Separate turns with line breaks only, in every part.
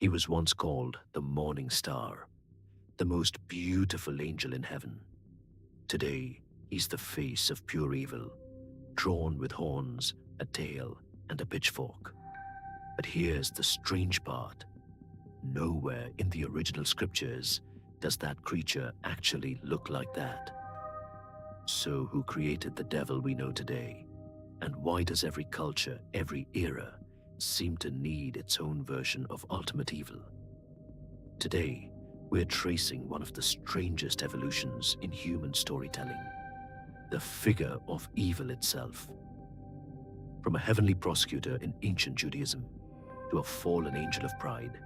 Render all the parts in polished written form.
He was once called the morning star, the most beautiful angel in heaven. Today, he's the face of pure evil, drawn with horns, a tail, and a pitchfork. But here's the strange part. Nowhere in the original scriptures does that creature actually look like that. So who created the devil we know today? And why does every culture, every era, seem to need its own version of ultimate evil? Today, we're tracing one of the strangest evolutions in human storytelling, the figure of evil itself. From a heavenly prosecutor in ancient Judaism, to a fallen angel of pride,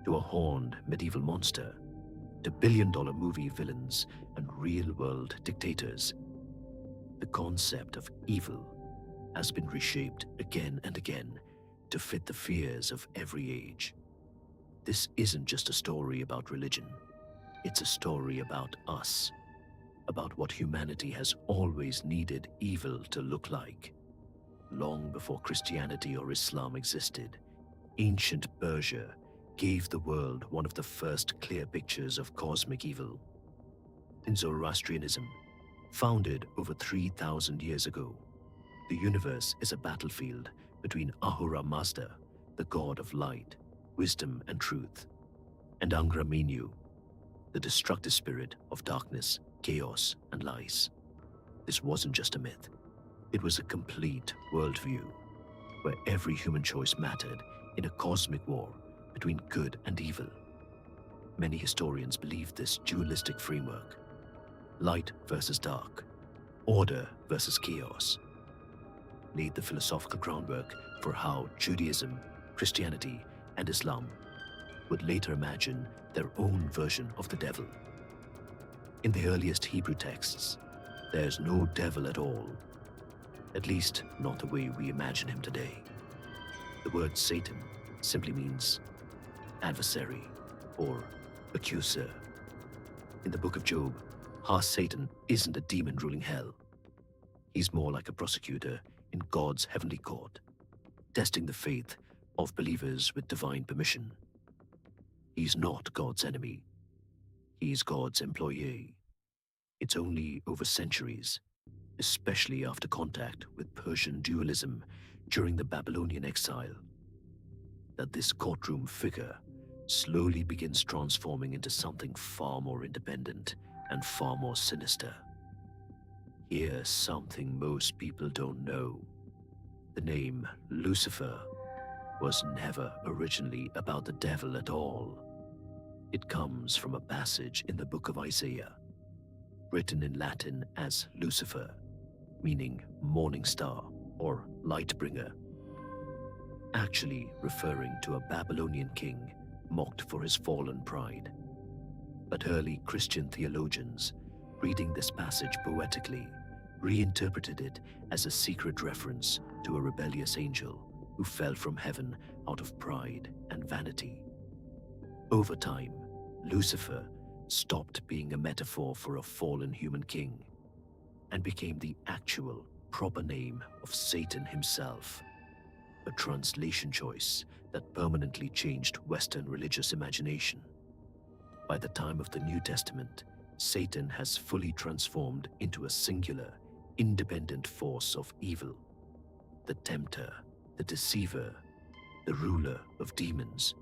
to a horned medieval monster, to billion-dollar movie villains and real-world dictators, the concept of evil has been reshaped again and again to fit the fears of every age. This isn't just a story about religion. It's a story about us, about what humanity has always needed evil to look like. Long before Christianity or Islam existed, ancient Persia gave the world one of the first clear pictures of cosmic evil. In Zoroastrianism, founded over 3,000 years ago, the universe is a battlefield between Ahura Mazda, the god of light, wisdom, and truth, and Angra Mainyu, the destructive spirit of darkness, chaos, and lies. This wasn't just a myth. It was a complete worldview, where every human choice mattered in a cosmic war between good and evil. Many historians believe this dualistic framework, light versus dark, order versus chaos, laid the philosophical groundwork for how Judaism, Christianity, and Islam would later imagine their own version of the devil. In the earliest Hebrew texts, there's no devil at all, at least not the way we imagine him today. The word Satan simply means adversary or accuser. In the book of Job, Satan isn't a demon ruling hell. He's more like a prosecutor in God's heavenly court, testing the faith of believers with divine permission. He's not God's enemy. He's God's employee. It's only over centuries, especially after contact with Persian dualism during the Babylonian exile, that this courtroom figure slowly begins transforming into something far more independent and far more sinister. Here's something most people don't know. The name Lucifer was never originally about the devil at all. It comes from a passage in the book of Isaiah, written in Latin as Lucifer, meaning morning star or light bringer, actually referring to a Babylonian king mocked for his fallen pride. But early Christian theologians, reading this passage poetically, reinterpreted it as a secret reference to a rebellious angel who fell from heaven out of pride and vanity. Over time, Lucifer stopped being a metaphor for a fallen human king and became the actual, proper name of Satan himself, a translation choice that permanently changed Western religious imagination. By the time of the New Testament, Satan has fully transformed into a singular, independent force of evil, the tempter, the deceiver, the ruler of demons.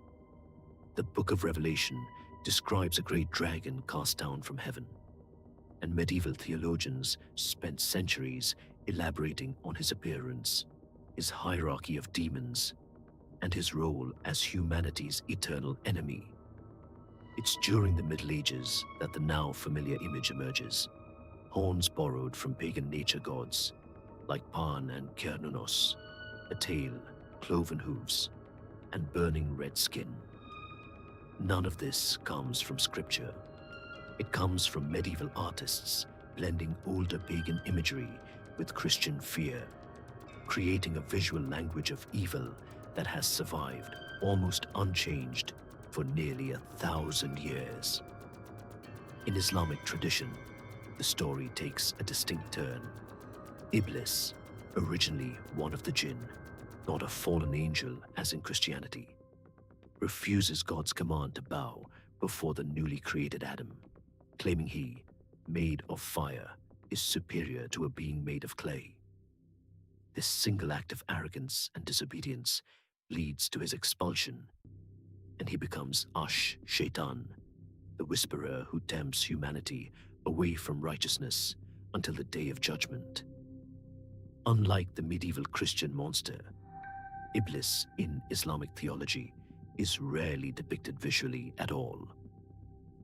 The book of Revelation describes a great dragon cast down from heaven, and medieval theologians spent centuries elaborating on his appearance, his hierarchy of demons, and his role as humanity's eternal enemy. It's during the Middle Ages that the now familiar image emerges, horns borrowed from pagan nature gods like Pan and Cernunnos, a tail, cloven hooves, and burning red skin. None of this comes from scripture. It comes from medieval artists blending older pagan imagery with Christian fear, creating a visual language of evil that has survived almost unchanged for nearly 1,000 years. In Islamic tradition, the story takes a distinct turn. Iblis, originally one of the jinn, not a fallen angel as in Christianity, refuses God's command to bow before the newly created Adam, claiming he, made of fire, is superior to a being made of clay. This single act of arrogance and disobedience leads to his expulsion, and he becomes Shaitan, the whisperer who tempts humanity away from righteousness until the day of judgment. Unlike the medieval Christian monster, Iblis in Islamic theology is rarely depicted visually at all.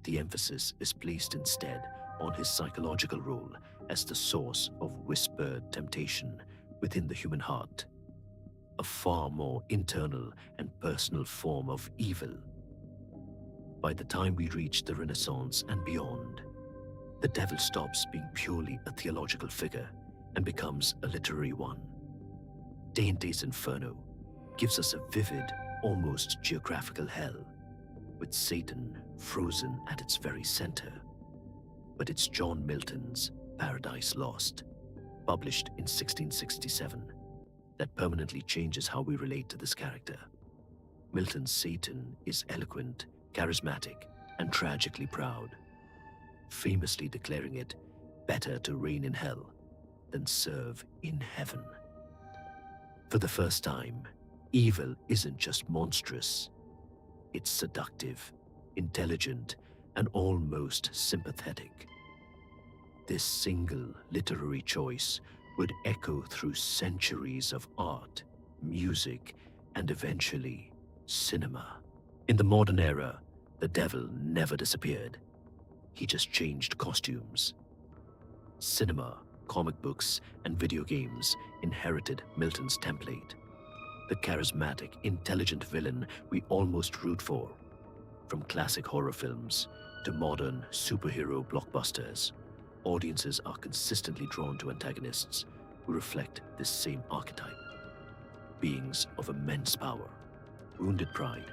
The emphasis is placed instead on his psychological role as the source of whispered temptation within the human heart, a far more internal and personal form of evil. By the time we reach the Renaissance and beyond, the devil stops being purely a theological figure and becomes a literary one. Dante's Inferno gives us a vivid, almost geographical hell, with Satan frozen at its very center. But it's John Milton's Paradise Lost, published in 1667, that permanently changes how we relate to this character. Milton's Satan is eloquent, charismatic, and tragically proud, famously declaring it better to reign in hell than serve in heaven. For the first time, evil isn't just monstrous, it's seductive, intelligent, and almost sympathetic. This single literary choice would echo through centuries of art, music, and eventually cinema. In the modern era, the devil never disappeared. He just changed costumes. Cinema, comic books, and video games inherited Milton's template. The charismatic, intelligent villain we almost root for, from classic horror films to modern superhero blockbusters. Audiences are consistently drawn to antagonists who reflect this same archetype. Beings of immense power, wounded pride,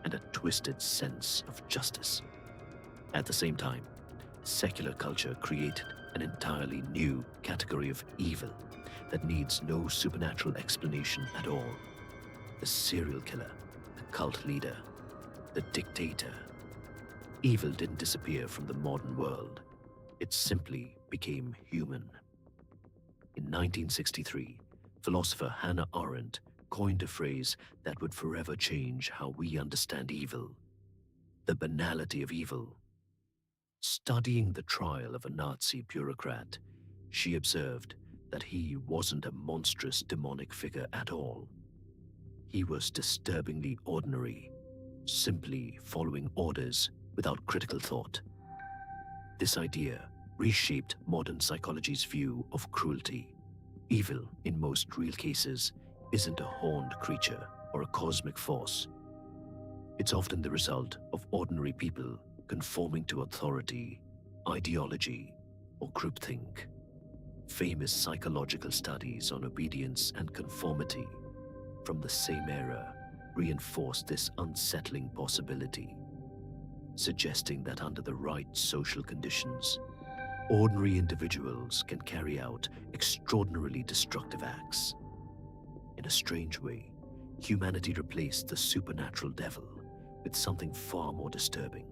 and a twisted sense of justice. At the same time, secular culture created an entirely new category of evil that needs no supernatural explanation at all. The serial killer, the cult leader, the dictator. Evil didn't disappear from the modern world. It simply became human. In 1963, philosopher Hannah Arendt coined a phrase that would forever change how we understand evil: the banality of evil. Studying the trial of a Nazi bureaucrat, she observed that he wasn't a monstrous demonic figure at all. He was disturbingly ordinary, simply following orders without critical thought. This idea reshaped modern psychology's view of cruelty. Evil, in most real cases, isn't a horned creature or a cosmic force. It's often the result of ordinary people conforming to authority, ideology, or groupthink. Famous psychological studies on obedience and conformity from the same era reinforce this unsettling possibility, suggesting that under the right social conditions, ordinary individuals can carry out extraordinarily destructive acts. In a strange way, humanity replaced the supernatural devil with something far more disturbing: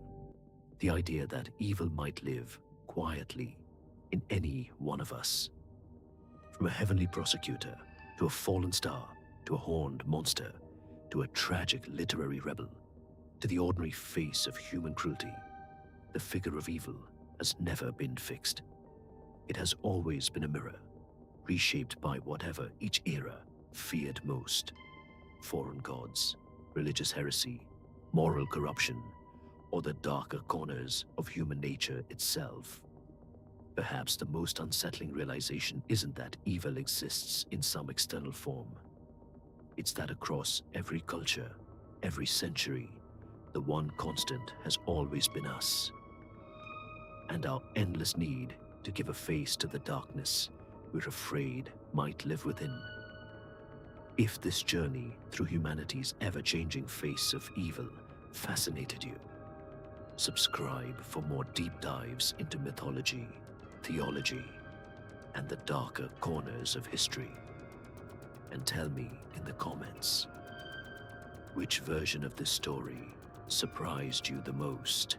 the idea that evil might live quietly in any one of us. From a heavenly prosecutor, to a fallen star, to a horned monster, to a tragic literary rebel, to the ordinary face of human cruelty, the figure of evil has never been fixed. It has always been a mirror, reshaped by whatever each era feared most: foreign gods, religious heresy, moral corruption, or the darker corners of human nature itself. Perhaps the most unsettling realization isn't that evil exists in some external form. It's that across every culture, every century, the one constant has always been us, and our endless need to give a face to the darkness we're afraid might live within. If this journey through humanity's ever-changing face of evil fascinated you, subscribe for more deep dives into mythology, theology, and the darker corners of history. And tell me in the comments, Which version of this story surprised you the most?